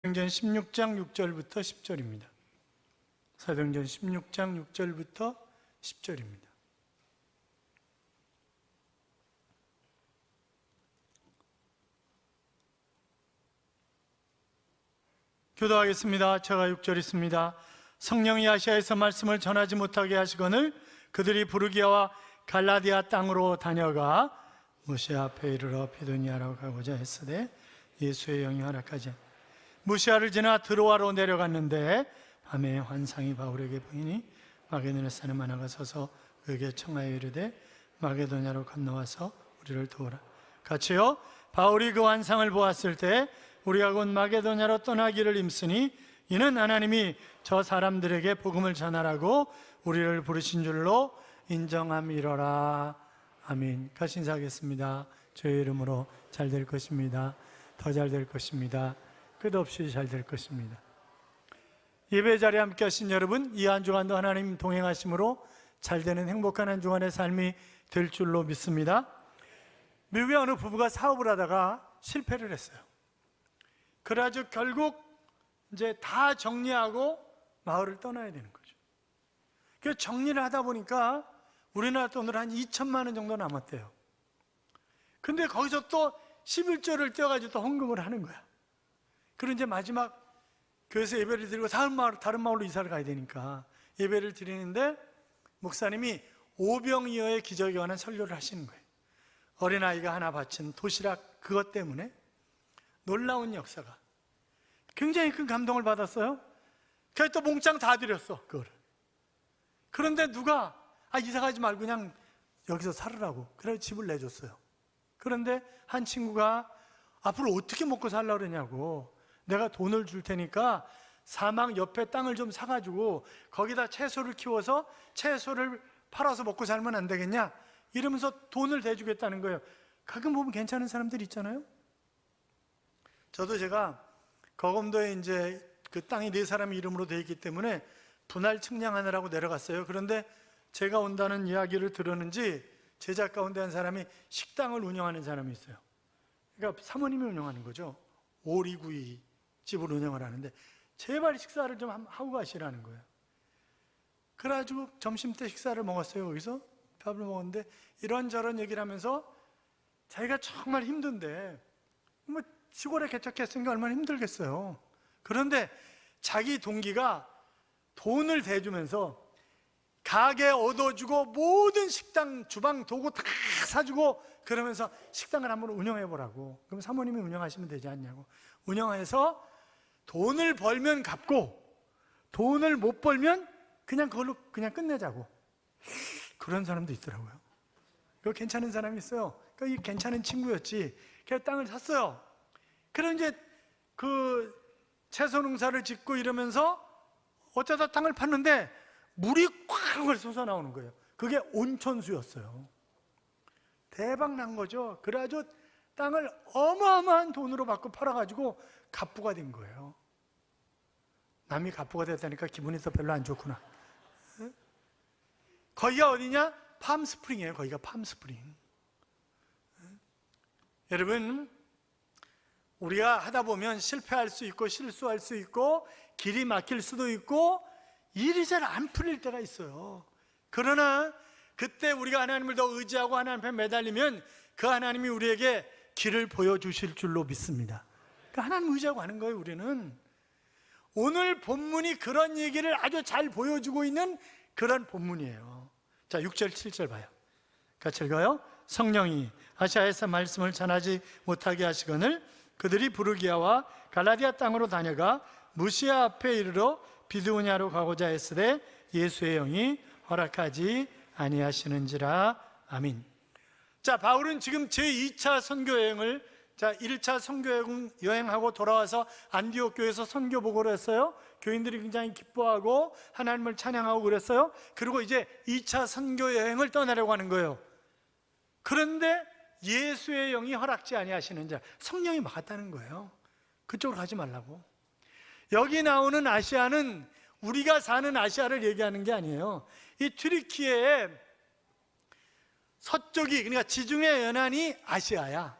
사도행전 16장 6절부터 10절입니다. 사도행전 16장 6절부터 10절입니다. 교도하겠습니다. 제가 6절 있습니다. 성령이 아시아에서 말씀을 전하지 못하게 하시거늘 그들이 부르기아와 갈라디아 땅으로 다녀가 무시아 앞에 이르러 비두니아로 가고자 했으되 예수의 영이 허락하지. 무시아를 지나 드로아로 내려갔는데 밤에 환상이 바울에게 보이니 마게도냐 사람 하나가 서서 그에게 청하여 이르되 마게도냐로 건너와서 우리를 도우라. 같이요. 바울이 그 환상을 보았을 때 우리가 곧 마게도냐로 떠나기를 힘쓰니 이는 하나님이 저 사람들에게 복음을 전하라고 우리를 부르신 줄로 인정함이로라. 아멘. 같이 인사하겠습니다. 주의 이름으로 잘 될 것입니다. 더 잘 될 것입니다. 끝없이 잘 될 것입니다. 예배 자리에 함께 하신 여러분, 이 한 주간도 하나님 동행하심으로 잘 되는 행복한 한 주간의 삶이 될 줄로 믿습니다. 미국의 어느 부부가 사업을 하다가 실패를 했어요. 그래가지고 결국 이제 다 정리하고 마을을 떠나야 되는 거죠. 그래서 정리를 하다 보니까 우리나라 돈으로 한 2천만 원 정도 남았대요. 근데 거기서 또 11조를 떼어가지고 또 헌금을 하는 거야. 그리고 이제 마지막 교회에서 예배를 드리고 다른 마을로 이사를 가야 되니까 예배를 드리는데 목사님이 오병이어의 기적에 관한 설교를 하시는 거예요. 어린아이가 하나 바친 도시락 그것 때문에 놀라운 역사가, 굉장히 큰 감동을 받았어요. 그래서 또 몽땅 다 드렸어, 그거를. 그런데 누가 이사 가지 말고 그냥 여기서 살으라고 그래서 집을 내줬어요. 그런데 한 친구가 앞으로 어떻게 먹고 살려고 그러냐고, 내가 돈을 줄 테니까 사막 옆에 땅을 좀 사가지고 거기다 채소를 키워서 채소를 팔아서 먹고 살면 안 되겠냐 이러면서 돈을 대주겠다는 거예요. 가끔 보면 괜찮은 사람들 있잖아요. 저도 제가 거검도에 이제 그 땅이 4사람 이름으로 되어 있기 때문에 분할 측량하느라고 내려갔어요. 그런데 제가 온다는 이야기를 들었는지 제자 가운데 한 사람이 식당을 운영하는 사람이 있어요. 그러니까 사모님이 운영하는 거죠. 오리구이 집을 운영을 하는데 제발 식사를 좀 하고 가시라는 거예요. 그래가지고 점심 때 식사를 먹었어요. 거기서 밥을 먹었는데 이런저런 얘기를 하면서 자기가 정말 힘든데 뭐 시골에 개척했으니까 얼마나 힘들겠어요. 그런데 자기 동기가 돈을 대주면서 가게 얻어주고 모든 식당 주방 도구 다 사주고 그러면서 식당을 한번 운영해 보라고. 그럼 사모님이 운영하시면 되지 않냐고. 운영해서 돈을 벌면 갚고 돈을 못 벌면 그냥 그걸로 그냥 끝내자고. 그런 사람도 있더라고요. 그 괜찮은 사람이 있어요. 이 괜찮은 친구였지. 그래서 땅을 샀어요. 그럼 이제 그 채소 농사를 짓고 이러면서 어쩌다 땅을 팠는데 물이 콱 솟아 나오는 거예요. 그게 온천수였어요. 대박 난 거죠. 그래가지고 땅을 어마어마한 돈으로 받고 팔아가지고 갑부가 된 거예요. 남이 갑부가 됐다니까 기분이 더 별로 안 좋구나. 거기가 어디냐? 팜스프링이에요. 거기가 팜스프링. 여러분, 우리가 하다 보면 실패할 수 있고 실수할 수 있고 길이 막힐 수도 있고 일이 잘 안 풀릴 때가 있어요. 그러나 그때 우리가 하나님을 더 의지하고 하나님 앞에 매달리면 그 하나님이 우리에게 길을 보여주실 줄로 믿습니다. 그러니까 하나님 의지하고 하는 거예요. 우리는 오늘 본문이 그런 얘기를 아주 잘 보여주고 있는 그런 본문이에요. 자, 6절 7절 봐요. 같이 읽어요. 성령이 아시아에서 말씀을 전하지 못하게 하시거늘 그들이 부르기아와 갈라디아 땅으로 다녀가 무시아 앞에 이르러 비두니아로 가고자 했으되 예수의 영이 허락하지 아니하시는지라. 아멘. 자, 바울은 지금 제2차 선교 여행을 1차 선교 여행하고 돌아와서 안디옥 교회에서 선교 보고를 했어요. 교인들이 굉장히 기뻐하고 하나님을 찬양하고 그랬어요. 그리고 이제 2차 선교 여행을 떠나려고 하는 거예요. 그런데 예수의 영이 허락지 아니하시는 자, 성령이 막았다는 거예요. 그쪽으로 가지 말라고. 여기 나오는 아시아는 우리가 사는 아시아를 얘기하는 게 아니에요. 이 튀르키예의 서쪽이, 그러니까 지중해 연안이 아시아야.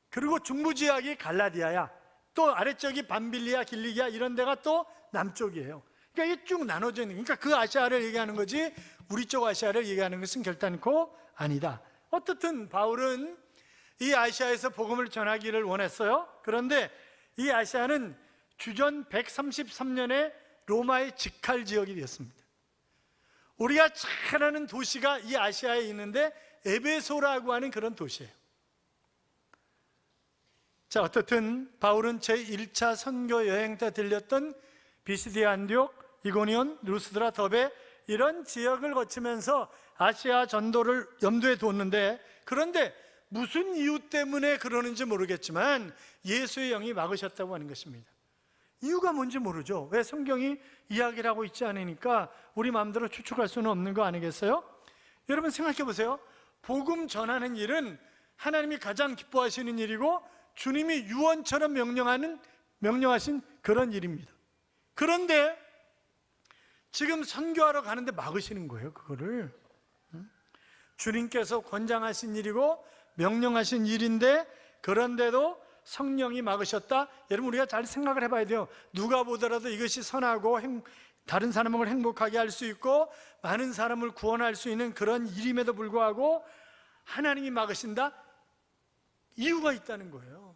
그리고 중부 지역이 갈라디아야. 또 아래쪽이 밤빌리아, 길리기아 이런 데가 또 남쪽이에요. 그러니까 이게 쭉 나눠져 있는, 그러니까 그 아시아를 얘기하는 거지 우리 쪽 아시아를 얘기하는 것은 결단코 아니다. 어떻든 바울은 이 아시아에서 복음을 전하기를 원했어요. 그런데 이 아시아는 주전 133년에 로마의 직할 지역이 되었습니다. 우리가 잘 아는 도시가 이 아시아에 있는데 에베소라고 하는 그런 도시예요. 자, 어떻든 바울은 제1차 선교 여행 때 들렸던 비시디아, 안디옥, 이고니온, 루스드라, 더베 이런 지역을 거치면서 아시아 전도를 염두에 뒀는데, 그런데 무슨 이유 때문에 그러는지 모르겠지만 예수의 영이 막으셨다고 하는 것입니다. 이유가 뭔지 모르죠. 왜? 성경이 이야기를 하고 있지 않으니까 우리 마음대로 추측할 수는 없는 거 아니겠어요? 여러분 생각해 보세요. 복음 전하는 일은 하나님이 가장 기뻐하시는 일이고 주님이 유언처럼 명령하신 그런 일입니다. 그런데 지금 선교하러 가는데 막으시는 거예요, 그거를. 주님께서 권장하신 일이고 명령하신 일인데 그런데도 성령이 막으셨다? 여러분 우리가 잘 생각을 해봐야 돼요. 누가 보더라도 이것이 선하고 다른 사람을 행복하게 할 수 있고 많은 사람을 구원할 수 있는 그런 일임에도 불구하고 하나님이 막으신다? 이유가 있다는 거예요.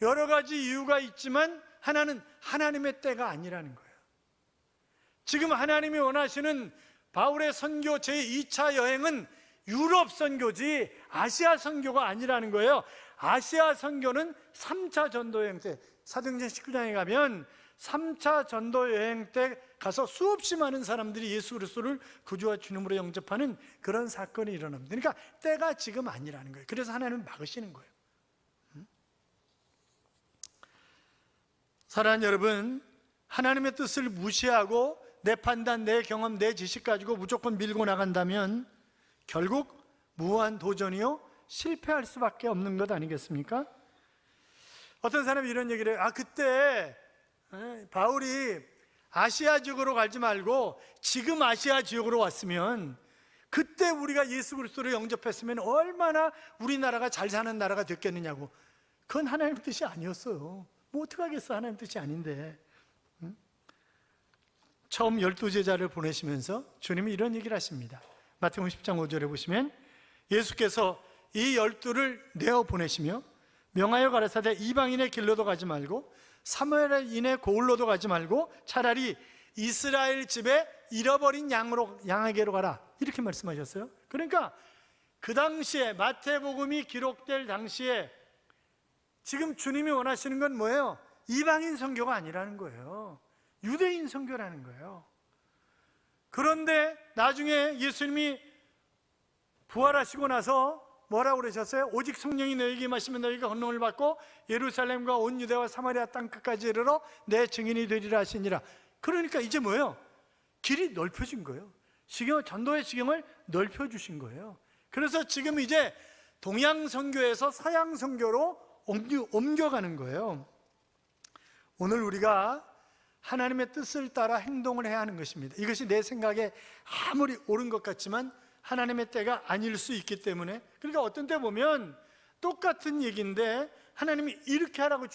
여러 가지 이유가 있지만 하나는 하나님의 때가 아니라는 거예요. 지금 하나님이 원하시는 바울의 선교 제2차 여행은 유럽 선교지 아시아 선교가 아니라는 거예요. 아시아 선교는 3차 전도 여행 때, 사도행전 19장에 가면 3차 전도 여행 때 가서 수없이 많은 사람들이 예수 그리스도를 구주와 주님으로 영접하는 그런 사건이 일어납니다. 그러니까 때가 지금 아니라는 거예요. 그래서 하나님은 막으시는 거예요. 사랑하는 여러분, 하나님의 뜻을 무시하고 내 판단, 내 경험, 내 지식 가지고 무조건 밀고 나간다면 결국 무한 도전이요 실패할 수밖에 없는 것 아니겠습니까? 어떤 사람이 이런 얘기를 해요. 그때 바울이 아시아 지역으로 가지 말고 지금 아시아 지역으로 왔으면, 그때 우리가 예수 그리스도를 영접했으면 얼마나 우리나라가 잘 사는 나라가 됐겠느냐고. 그건 하나님의 뜻이 아니었어요. 뭐 어떡하겠어, 하나님의 뜻이 아닌데. 처음 12제자를 보내시면서 주님이 이런 얘기를 하십니다. 마태복음 10장 5절에 보시면 예수께서 이 12를 내어 보내시며 명하여 가라사대 이방인의 길로도 가지 말고 사마리아인의 고을로도 가지 말고 차라리 이스라엘 집에 잃어버린 양에게로 가라, 이렇게 말씀하셨어요. 그러니까 그 당시에 마태복음이 기록될 당시에 지금 주님이 원하시는 건 뭐예요? 이방인 선교가 아니라는 거예요. 유대인 선교라는 거예요. 그런데 나중에 예수님이 부활하시고 나서 뭐라고 그러셨어요? 오직 성령이 너희에게 임하시면 너희가 권능을 받고 예루살렘과 온 유대와 사마리아 땅 끝까지 이르러 내 증인이 되리라 하시니라. 그러니까 이제 뭐예요? 길이 넓혀진 거예요. 전도의 지경을 넓혀주신 거예요. 그래서 지금 이제 동양 선교에서 서양 선교로 옮겨가는 거예요. 오늘 우리가 하나님의 뜻을 따라 행동을 해야 하는 것입니다. 이것이 내 생각에 아무리 옳은 것 같지만 하나님의 때가 아닐 수 있기 때문에, 그러니까 어떤 때 보면 똑같은 얘기인데 하나님이 이렇게 하라고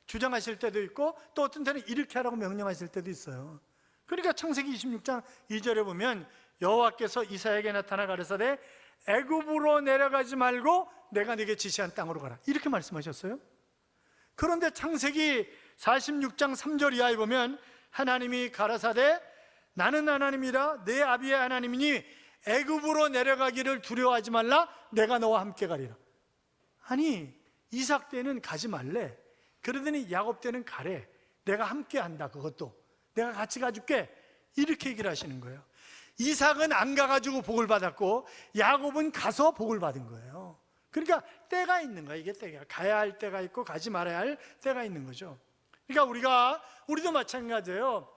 주장하실 때도 있고 또 어떤 때는 이렇게 하라고 명령하실 때도 있어요. 그러니까 창세기 26장 2절에 보면 여호와께서 이사야에게 나타나 가라사대 애굽으로 내려가지 말고 내가 네게 지시한 땅으로 가라, 이렇게 말씀하셨어요. 그런데 창세기 46장 3절 이하에 보면 하나님이 가라사대 나는 하나님이라 내 아비의 하나님이니 애굽으로 내려가기를 두려워하지 말라, 내가 너와 함께 가리라. 아니, 이삭 때는 가지 말래, 그러더니 야곱 때는 가래. 내가 함께 한다, 그것도 내가 같이 가줄게, 이렇게 얘기를 하시는 거예요. 이삭은 안 가가지고 복을 받았고 야곱은 가서 복을 받은 거예요. 그러니까 때가 있는 거야. 이게 때가, 가야 할 때가 있고 가지 말아야 할 때가 있는 거죠. 그러니까 우리도 마찬가지예요.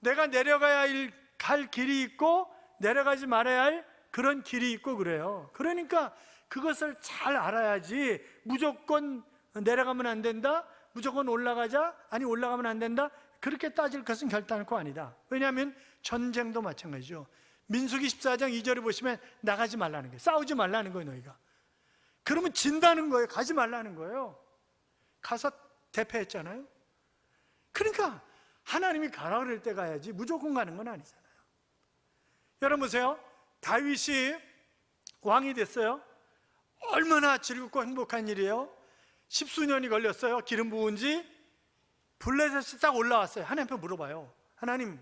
내가 내려가야 할 길이 있고 내려가지 말아야 할 그런 길이 있고 그래요. 그러니까 그것을 잘 알아야지 무조건 내려가면 안 된다, 무조건 올라가자, 아니 올라가면 안 된다, 그렇게 따질 것은 결단코 아니다. 왜냐하면 전쟁도 마찬가지죠. 민수기 14장 2절에 보시면 나가지 말라는 거예요. 싸우지 말라는 거예요, 너희가. 그러면 진다는 거예요. 가지 말라는 거예요. 가서 대패했잖아요. 그러니까 하나님이 가라 그럴 때 가야지 무조건 가는 건 아니잖아요. 여러분 보세요. 다윗이 왕이 됐어요. 얼마나 즐겁고 행복한 일이에요. 10수년이 걸렸어요. 기름 부은 지 블레셋이 딱 올라왔어요. 하나님께 물어봐요. 하나님,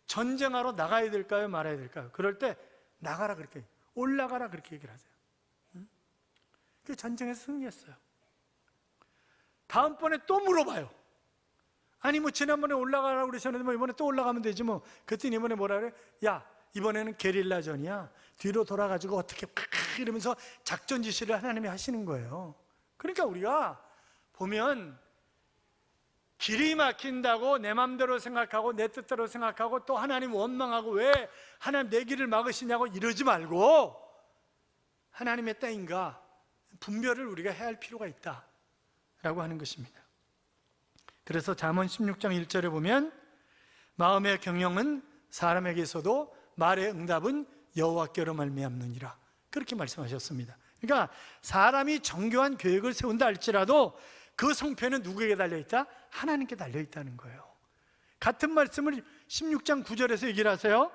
전쟁하러 나가야 될까요? 말아야 될까요? 그럴 때 나가라 그렇게, 올라가라 그렇게 얘기를 하세요. 그 전쟁에서 승리했어요. 다음번에 또 물어봐요. 아니 뭐 지난번에 올라가라고 그러셨는데 뭐 이번에 또 올라가면 되지 뭐. 그랬더니 이번에 뭐라 그래? 야, 이번에는 게릴라전이야. 뒤로 돌아가지고 어떻게 이러면서 작전 지시를 하나님이 하시는 거예요. 그러니까 우리가 보면 길이 막힌다고 내 맘대로 생각하고 내 뜻대로 생각하고 또 하나님 원망하고 왜 하나님 내 길을 막으시냐고 이러지 말고 하나님의 때인가 분별을 우리가 해야 할 필요가 있다라고 하는 것입니다. 그래서 잠언 16장 1절에 보면 마음의 경영은 사람에게서도 말의 응답은 여호와께로 말미암느니라 그렇게 말씀하셨습니다. 그러니까 사람이 정교한 계획을 세운다 할지라도 그 성패는 누구에게 달려있다? 하나님께 달려있다는 거예요. 같은 말씀을 16장 9절에서 얘기를 하세요.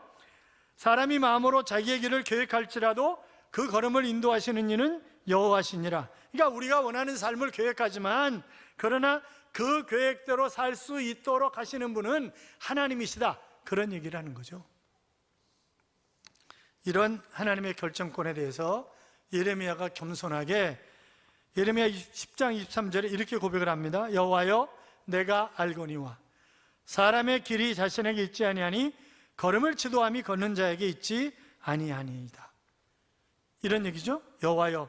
사람이 마음으로 자기의 길을 계획할지라도 그 걸음을 인도하시는 이는 여호와시니라. 그러니까 우리가 원하는 삶을 계획하지만 그러나 그 계획대로 살 수 있도록 하시는 분은 하나님이시다, 그런 얘기를 하는 거죠. 이런 하나님의 결정권에 대해서 예레미야가 겸손하게 예레미야 10장 23절에 이렇게 고백을 합니다. 여호와여, 내가 알거니와 사람의 길이 자신에게 있지 아니하니 걸음을 지도함이 걷는 자에게 있지 아니하니이다. 이런 얘기죠. 여호와여,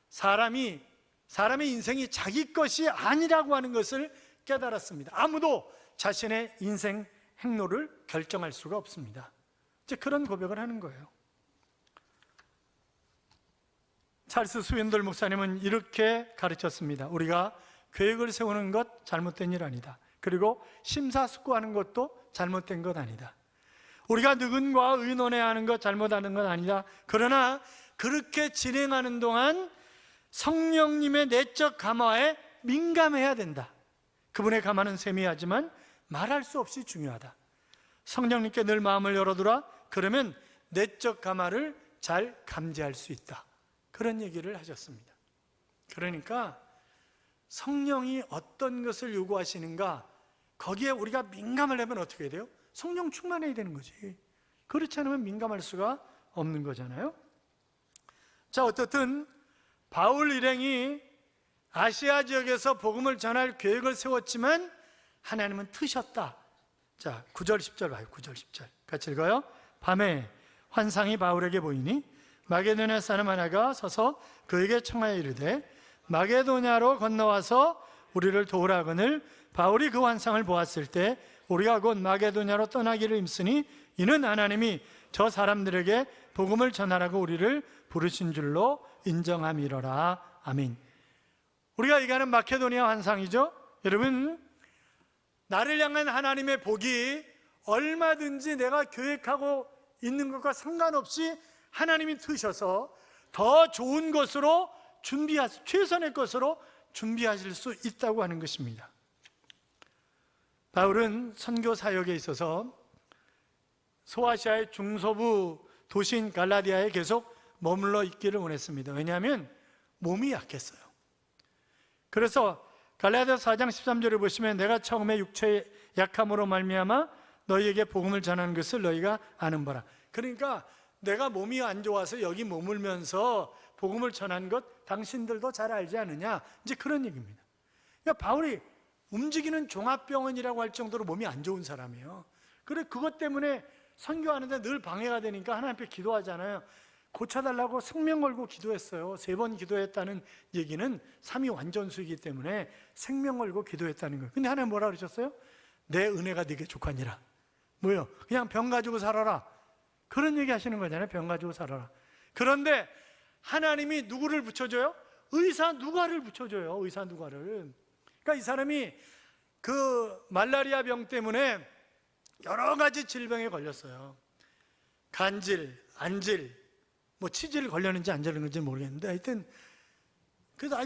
사람의 인생이 자기 것이 아니라고 하는 것을 깨달았습니다. 아무도 자신의 인생 행로를 결정할 수가 없습니다. 이제 그런 고백을 하는 거예요. 찰스 스윈들 목사님은 이렇게 가르쳤습니다. 우리가 계획을 세우는 것 잘못된 일 아니다. 그리고 심사숙고하는 것도 잘못된 것 아니다. 우리가 누군가 의논해야 하는 것 잘못하는 것 아니다. 그러나 그렇게 진행하는 동안 성령님의 내적 감화에 민감해야 된다. 그분의 감화는 세미하지만 말할 수 없이 중요하다. 성령님께 늘 마음을 열어두라. 그러면 내적 감화를 잘 감지할 수 있다. 그런 얘기를 하셨습니다. 그러니까 성령이 어떤 것을 요구하시는가, 거기에 우리가 민감을 하면 어떻게 해야 돼요? 성령 충만해야 되는 거지. 그렇지 않으면 민감할 수가 없는 거잖아요. 자, 어떻든 바울 일행이 아시아 지역에서 복음을 전할 계획을 세웠지만 하나님은 트셨다. 자, 9절 10절 봐요. 9절 10절 같이 읽어요. 밤에 환상이 바울에게 보이니 마게도냐 사람 하나가 서서 그에게 청하여 이르되 마게도냐로 건너와서 우리를 도우라 하거늘 바울이 그 환상을 보았을 때 우리가 곧 마게도냐로 떠나기를 힘쓰니 이는 하나님이 저 사람들에게 복음을 전하라고 우리를 부르신 줄로 인정함이로라. 아멘. 우리가 얘기하는 마케도니아 환상이죠. 여러분, 나를 향한 하나님의 복이 얼마든지 내가 계획하고 있는 것과 상관없이 하나님이 트셔서 더 좋은 것으로 최선의 것으로 준비하실 수 있다고 하는 것입니다. 바울은 선교 사역에 있어서 소아시아의 중서부 도시인 갈라디아에 계속 머물러 있기를 원했습니다. 왜냐하면 몸이 약했어요. 그래서 갈라디아서 4장 13절을 보시면 내가 처음에 육체의 약함으로 말미암아 너희에게 복음을 전하는 것을 너희가 아는 바라. 그러니까 내가 몸이 안 좋아서 여기 머물면서 복음을 전한 것 당신들도 잘 알지 않느냐, 이제 그런 얘기입니다. 그러니까 바울이 움직이는 종합병원이라고 할 정도로 몸이 안 좋은 사람이에요. 그래, 그것 때문에 선교하는데 늘 방해가 되니까 하나님 앞에 기도하잖아요. 고쳐달라고 생명 걸고 기도했어요. 3번 기도했다는 얘기는 삼위 완전수이기 때문에 생명 걸고 기도했다는 거예요. 근데 하나님 뭐라 그러셨어요? 내 은혜가 네게 족하니라. 뭐예요? 그냥 병 가지고 살아라. 그런 얘기 하시는 거잖아요. 병 가지고 살아라. 그런데 하나님이 누구를 붙여줘요? 의사 누가를 붙여줘요. 의사 누가를. 그러니까 이 사람이 그 말라리아 병 때문에 여러 가지 질병에 걸렸어요. 간질, 안질, 뭐 치질 걸렸는지 안 걸렸는지 모르겠는데 하여튼 그래도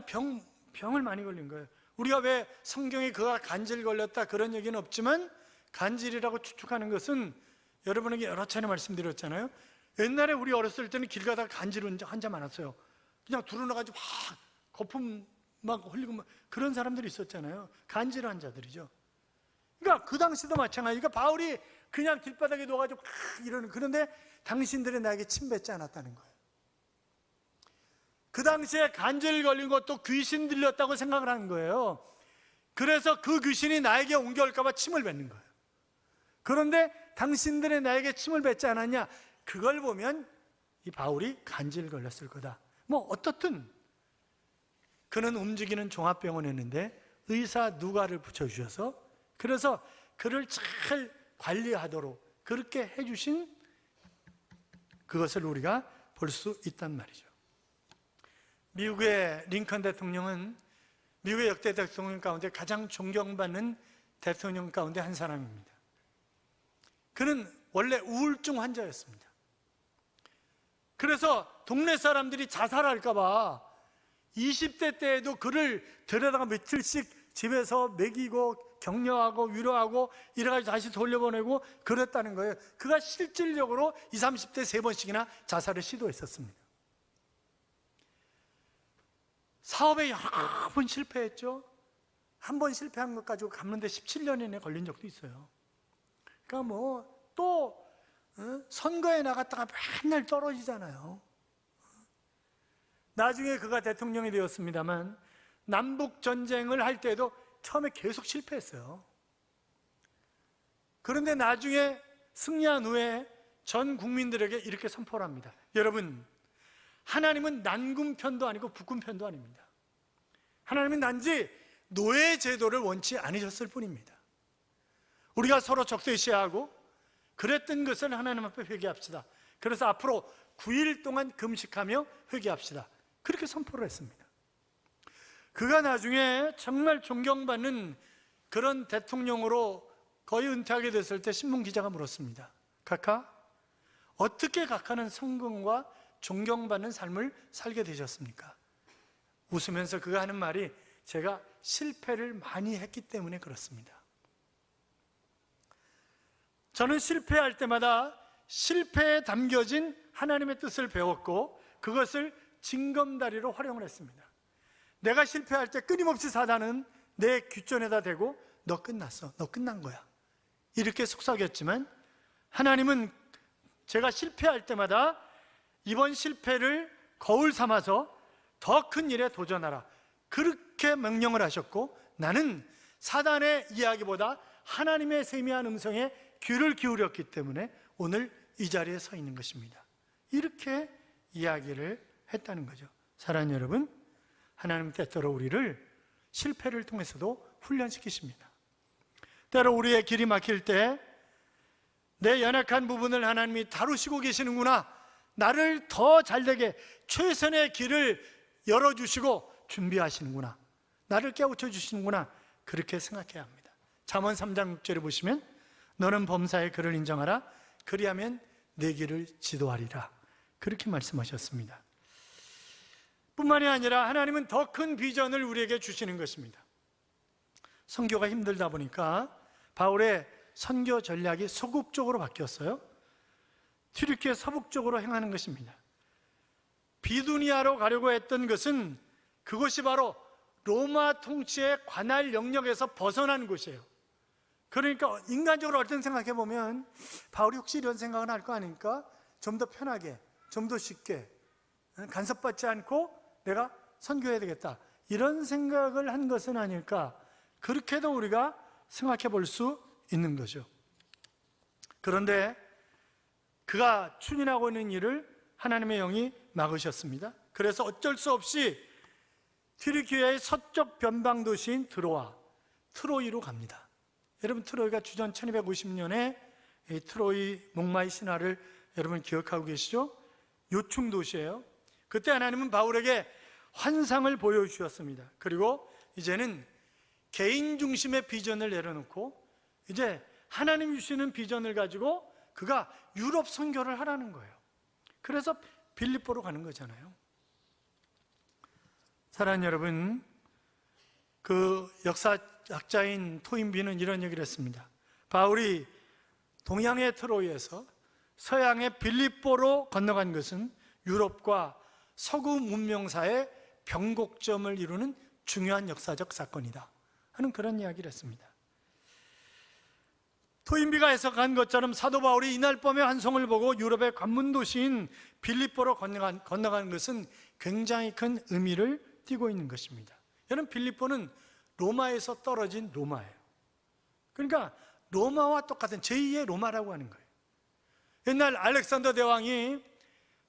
병을 많이 걸린 거예요. 우리가 왜 성경에 그가 간질 걸렸다 그런 얘기는 없지만, 간질이라고 추측하는 것은 여러분에게 여러 차례 말씀드렸잖아요. 옛날에 우리 어렸을 때는 길 가다가 간질 환자 많았어요. 그냥 두루나가지고 막 거품 막 흘리고 막 그런 사람들이 있었잖아요. 간질 환자들이죠. 그러니까 그 당시도 마찬가지니까 바울이 그냥 길바닥에 누워가지고 막 이러는, 그런데 당신들이 나에게 침뱉지 않았다는 거예요. 그 당시에 간질 걸린 것도 귀신 들렸다고 생각을 하는 거예요. 그래서 그 귀신이 나에게 옮겨올까 봐 침을 뱉는 거예요. 그런데 당신들이 나에게 침을 뱉지 않았냐, 그걸 보면 이 바울이 간질 걸렸을 거다. 뭐 어떻든 그는 움직이는 종합병원이었는데 의사 누가를 붙여주셔서, 그래서 그를 잘 관리하도록 그렇게 해주신 그것을 우리가 볼 수 있단 말이죠. 미국의 링컨 대통령은 미국의 역대 대통령 가운데 가장 존경받는 대통령 가운데 한 사람입니다. 그는 원래 우울증 환자였습니다. 그래서 동네 사람들이 자살할까 봐 20대 때에도 그를 데려다가 며칠씩 집에서 먹이고 격려하고 위로하고 이래가지고 다시 돌려보내고 그랬다는 거예요. 그가 실질적으로 20, 30대 3번씩이나 자살을 시도했었습니다. 사업에 여러 번 실패했죠. 한 번 실패한 것 가지고 갚는데 17년이나 걸린 적도 있어요. 그러니까 뭐 또 선거에 나갔다가 맨날 떨어지잖아요. 나중에 그가 대통령이 되었습니다만 남북 전쟁을 할 때도 처음에 계속 실패했어요. 그런데 나중에 승리한 후에 전 국민들에게 이렇게 선포를 합니다. 여러분, 하나님은 난군 편도 아니고 북군 편도 아닙니다. 하나님은 단지 노예 제도를 원치 않으셨을 뿐입니다. 우리가 서로 적대시하고 그랬던 것을 하나님 앞에 회개합시다. 그래서 앞으로 9일 동안 금식하며 회개합시다. 그렇게 선포를 했습니다. 그가 나중에 정말 존경받는 그런 대통령으로 거의 은퇴하게 됐을 때 신문기자가 물었습니다. 카카, 어떻게 카카는 성공과 존경받는 삶을 살게 되셨습니까? 웃으면서 그가 하는 말이, 제가 실패를 많이 했기 때문에 그렇습니다. 저는 실패할 때마다 실패에 담겨진 하나님의 뜻을 배웠고 그것을 징검다리로 활용을 했습니다. 내가 실패할 때 끊임없이 사단은 내 귓전에다 대고 너 끝났어, 너 끝난 거야 이렇게 속삭였지만, 하나님은 제가 실패할 때마다 이번 실패를 거울 삼아서 더 큰 일에 도전하라 그렇게 명령을 하셨고, 나는 사단의 이야기보다 하나님의 세미한 음성에 귀를 기울였기 때문에 오늘 이 자리에 서 있는 것입니다. 이렇게 이야기를 했다는 거죠. 사랑하는 여러분, 하나님 때때로 우리를 실패를 통해서도 훈련시키십니다. 때로 우리의 길이 막힐 때 내 연약한 부분을 하나님이 다루시고 계시는구나, 나를 더 잘되게 최선의 길을 열어주시고 준비하시는구나, 나를 깨우쳐 주시는구나, 그렇게 생각해야 합니다. 잠언 3장 6절에 보시면 너는 범사의 그를 인정하라, 그리하면 내 길을 지도하리라, 그렇게 말씀하셨습니다. 뿐만이 아니라 하나님은 더 큰 비전을 우리에게 주시는 것입니다. 선교가 힘들다 보니까 바울의 선교 전략이 서북 쪽으로 바뀌었어요. 튀르키예 서북 쪽으로 행하는 것입니다. 비두니아로 가려고 했던 것은 그곳이 바로 로마 통치의 관할 영역에서 벗어난 곳이에요. 그러니까 인간적으로 어떤 생각해 보면 바울이 혹시 이런 생각은 할 거 아닙니까? 좀 더 편하게, 좀 더 쉽게, 간섭받지 않고 내가 선교해야 되겠다, 이런 생각을 한 것은 아닐까, 그렇게도 우리가 생각해 볼 수 있는 거죠. 그런데 그가 추진하고 있는 일을 하나님의 영이 막으셨습니다. 그래서 어쩔 수 없이 튀르키예의 서쪽 변방 도시인 트로이로 갑니다. 여러분, 트로이가 주전 1250년에 트로이 목마의 신화를 여러분 기억하고 계시죠? 요충 도시예요. 그때 하나님은 바울에게 환상을 보여주셨습니다. 그리고 이제는 개인 중심의 비전을 내려놓고 이제 하나님 주시는 비전을 가지고 그가 유럽 선교를 하라는 거예요. 그래서 빌립보로 가는 거잖아요. 사랑하는 여러분, 그 역사학자인 토인비는 이런 얘기를 했습니다. 바울이 동양의 트로이에서 서양의 빌립보로 건너간 것은 유럽과 서구 문명사의 변곡점을 이루는 중요한 역사적 사건이다 하는 그런 이야기를 했습니다. 토인비가 해석한 것처럼 사도 바울이 이날 밤에 환송을 보고 유럽의 관문 도시인 빌립보로 건너간 것은 굉장히 큰 의미를 띠고 있는 것입니다. 여러분, 빌립보는 로마에서 떨어진 로마예요. 그러니까 로마와 똑같은 제2의 로마라고 하는 거예요. 옛날 알렉산더 대왕이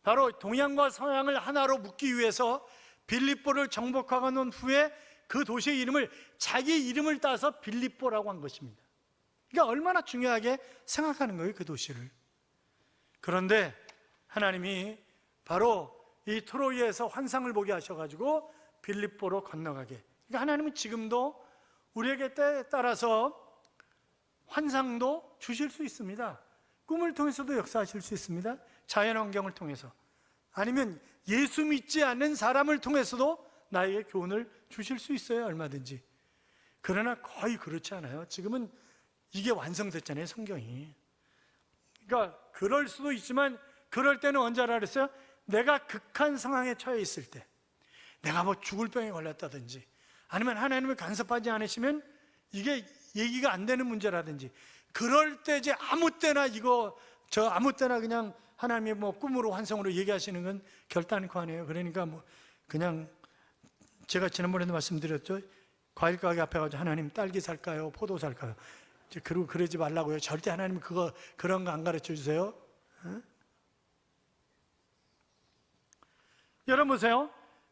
바로 동양과 서양을 하나로 묶기 위해서 빌립보를 정복하고 난 후에 그 도시의 이름을 자기 이름을 따서 빌립보라고 한 것입니다. 그러니까 얼마나 중요하게 생각하는 거예요, 그 도시를. 그런데 하나님이 바로 이 트로이에서 환상을 보게 하셔가지고 빌립보로 건너가게. 그러니까 하나님은 지금도 우리에게 때에 따라서 환상도 주실 수 있습니다. 꿈을 통해서도 역사하실 수 있습니다. 자연환경을 통해서, 아니면 예수 믿지 않는 사람을 통해서도 나에게 교훈을 주실 수 있어요, 얼마든지. 그러나 거의 그렇지 않아요. 지금은 이게 완성됐잖아요, 성경이. 그러니까 그럴 수도 있지만, 그럴 때는 언제 알아 그랬어요? 내가 극한 상황에 처해 있을 때, 내가 뭐 죽을 병에 걸렸다든지, 아니면 하나님을 간섭하지 않으시면 이게 얘기가 안 되는 문제라든지, 그럴 때지 아무 때나 아무 때나 그냥 하나님이 뭐 꿈으로 환상으로 얘기하시는 건 결단코 아니에요. 그러니까 뭐 그냥 제가 지난번에도 말씀드렸죠. 과일 가게 앞에 가서 하나님 딸기 살까요? 포도 살까요? 그리고 그러지 말라고요. 절대 하나님 그런 거 안 가르쳐 주세요. 여러분 보세요.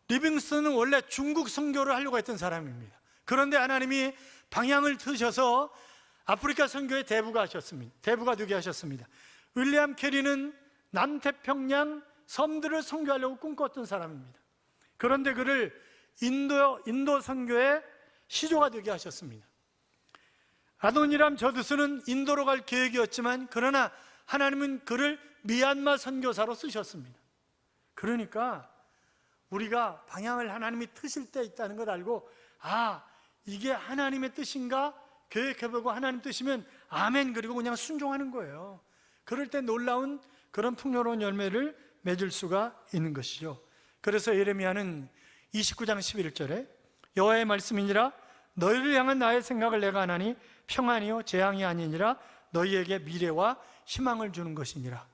리빙스턴은 원래 중국 선교를 하려고 했던 사람입니다. 그런데 하나님이 방향을 트셔서 아프리카 선교의 대부가 되게 하셨습니다. 윌리엄 캐리는 남태평양 섬들을 선교하려고 꿈꿨던 사람입니다. 그런데 그를 인도 선교의 시조가 되게 하셨습니다. 아도니람 저두스는 인도로 갈 계획이었지만, 그러나 하나님은 그를 미얀마 선교사로 쓰셨습니다. 그러니까 우리가 방향을 하나님이 트실 때 있다는 걸 알고, 이게 하나님의 뜻인가 계획해보고, 하나님 뜻이면 아멘, 그리고 그냥 순종하는 거예요. 그럴 때 놀라운 그런 풍요로운 열매를 맺을 수가 있는 것이죠. 그래서 예레미야는 29장 11절에 여호와의 말씀이니라, 너희를 향한 나의 생각을 내가 하나니 평안이요 재앙이 아니니라, 너희에게 미래와 희망을 주는 것이니라,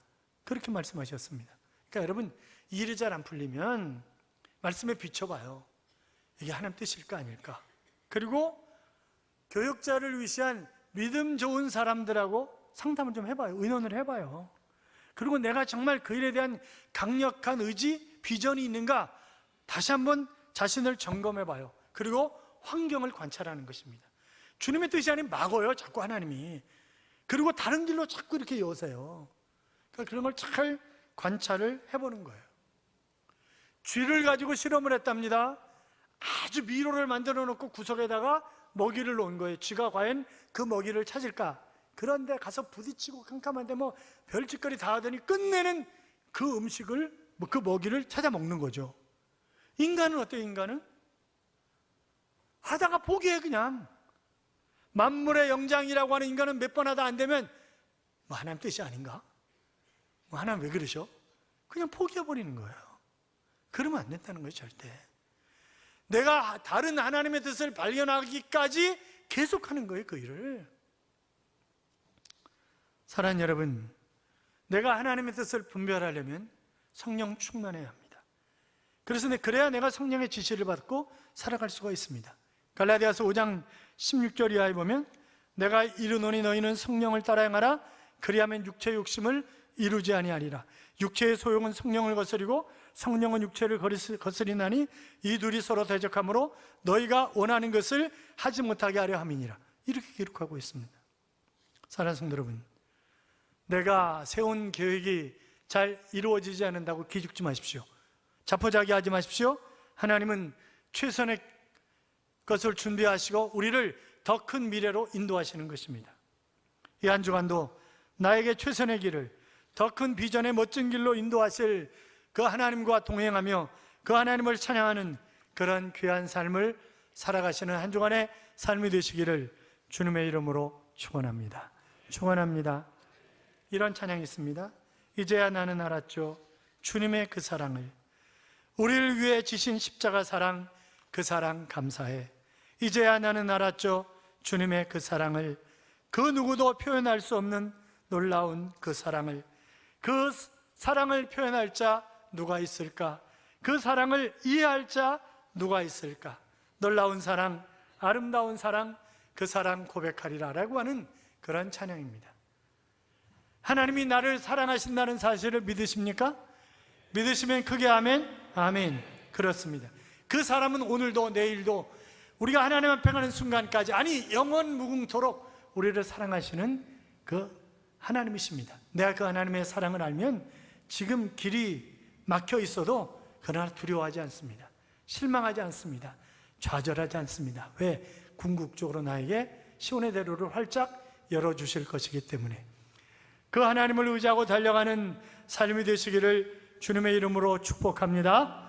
그렇게 말씀하셨습니다. 그러니까 여러분, 일이 잘 안 풀리면 말씀에 비춰봐요. 이게 하나님 뜻일까 아닐까. 그리고 교역자를 위시한 믿음 좋은 사람들하고 상담을 좀 해봐요. 의논을 해봐요. 그리고 내가 정말 그 일에 대한 강력한 의지, 비전이 있는가 다시 한번 자신을 점검해봐요. 그리고 환경을 관찰하는 것입니다. 주님의 뜻이 아닌 막어요, 자꾸 하나님이. 그리고 다른 길로 자꾸 이렇게 여세요. 그러니까 그런 걸 잘 관찰을 해보는 거예요. 쥐를 가지고 실험을 했답니다. 아주 미로를 만들어 놓고 구석에다가 먹이를 놓은 거예요. 쥐가 과연 그 먹이를 찾을까? 그런데 가서 부딪히고 캄캄한데 뭐 별짓거리 다 하더니 끝내는 그 음식을, 그 먹이를 찾아 먹는 거죠. 인간은 어때요? 인간은 하다가 포기해. 그냥 만물의 영장이라고 하는 인간은 몇 번 하다 안 되면 뭐 하나님 뜻이 아닌가? 뭐 하나님 왜 그러셔? 그냥 포기해버리는 거예요. 그러면 안 된다는 거예요, 절대. 내가 다른 하나님의 뜻을 발견하기까지 계속하는 거예요, 그 일을. 사랑하는 여러분, 내가 하나님의 뜻을 분별하려면 성령 충만해야 합니다. 그래야 내가 성령의 지시를 받고 살아갈 수가 있습니다. 갈라디아서 5장 16절 이하에 보면, 내가 이르노니 너희는 성령을 따라 행하라. 그리하면 육체의 욕심을 이루지 아니하리라. 육체의 소용은 성령을 거스리고 성령은 육체를 거스리나니 이 둘이 서로 대적하므로 너희가 원하는 것을 하지 못하게 하려 함이니라. 이렇게 기록하고 있습니다. 사랑하는 성도 여러분, 내가 세운 계획이 잘 이루어지지 않는다고 기죽지 마십시오. 자포자기하지 마십시오. 하나님은 최선의 것을 준비하시고 우리를 더 큰 미래로 인도하시는 것입니다. 이 한 주간도 나에게 최선의 길을, 더 큰 비전의 멋진 길로 인도하실 그 하나님과 동행하며 그 하나님을 찬양하는 그런 귀한 삶을 살아가시는 한 주간의 삶이 되시기를 주님의 이름으로 축원합니다. 축원합니다. 이런 찬양이 있습니다. 이제야 나는 알았죠. 주님의 그 사랑을, 우리를 위해 지신 십자가 사랑, 그 사랑 감사해. 이제야 나는 알았죠. 주님의 그 사랑을, 그 누구도 표현할 수 없는 놀라운 그 사랑을, 그 사랑을 표현할 자 누가 있을까? 그 사랑을 이해할 자 누가 있을까? 놀라운 사랑, 아름다운 사랑, 그 사랑 고백하리라 라고 하는 그런 찬양입니다. 하나님이 나를 사랑하신다는 사실을 믿으십니까? 믿으시면 크게 아멘. 아멘. 그렇습니다. 그 사람은 오늘도 내일도 우리가 하나님 앞에 가는 순간까지, 아니 영원 무궁토록 우리를 사랑하시는 그 하나님이십니다. 내가 그 하나님의 사랑을 알면 지금 길이 막혀 있어도 그러나 두려워하지 않습니다. 실망하지 않습니다. 좌절하지 않습니다. 왜? 궁극적으로 나에게 시온의 대로를 활짝 열어주실 것이기 때문에. 그 하나님을 의지하고 달려가는 삶이 되시기를 주님의 이름으로 축복합니다.